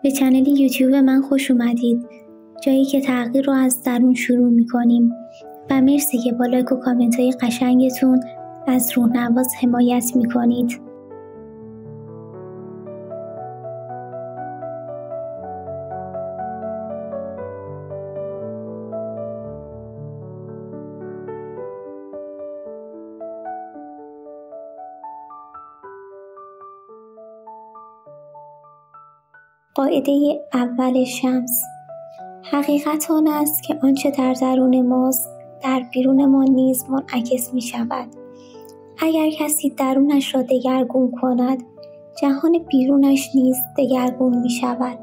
به کانال یوتیوب من خوش اومدید. جایی که تغییر رو از درون شروع می‌کنیم و مرسی که با لایک و کامنت‌های قشنگتون از روح‌نواز حمایت می‌کنید. قاعده اول شمس: حقیقت آن است که آنچه در درون ماست در بیرون ما نیز منعکس می شود. اگر کسی درونش را دگرگون کند، جهان بیرونش نیز دگرگون می شود.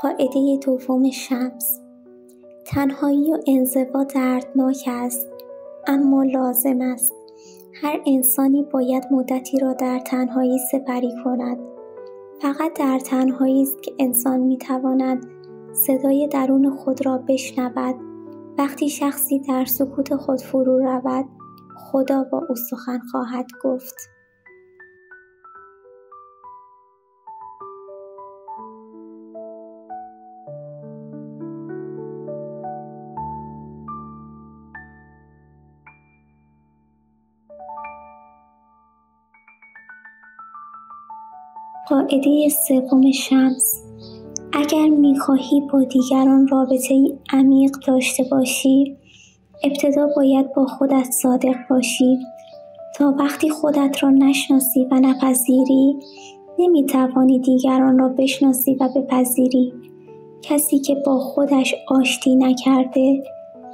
قاعده دوم شمس: تنهایی و انزوا دردناک است، اما لازم است. هر انسانی باید مدتی را در تنهایی سپری کند. فقط در تنهایی است که انسان می‌تواند صدای درون خود را بشنود. وقتی شخصی در سکوت خود فرو رود، خدا با او سخن خواهد گفت. قاعده سوم شمس: اگر می‌خواهی با دیگران رابطه‌ای عمیق داشته باشی، ابتدا باید با خودت صادق باشی. تا وقتی خودت را نشناسی و نپذیری، نمی‌توانی دیگران را بشناسی و بپذیری. کسی که با خودش آشتی نکرده،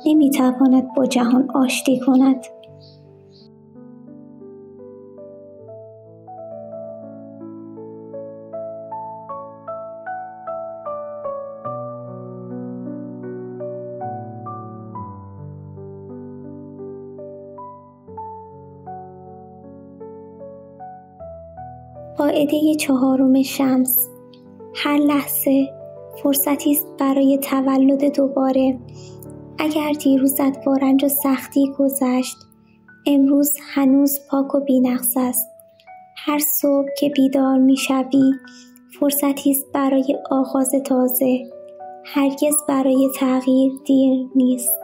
نمی‌تواند با جهان آشتی کند. قاعده چهارم شمس: هر لحظه فرصتی است برای تولد دوباره. اگر دیروزت با رنج و سختی گذشت، امروز هنوز پاک و بی‌نقص است. هر صبح که بیدار می‌شوی، فرصتی است برای آغاز تازه. هرگز برای تغییر دیر نیست.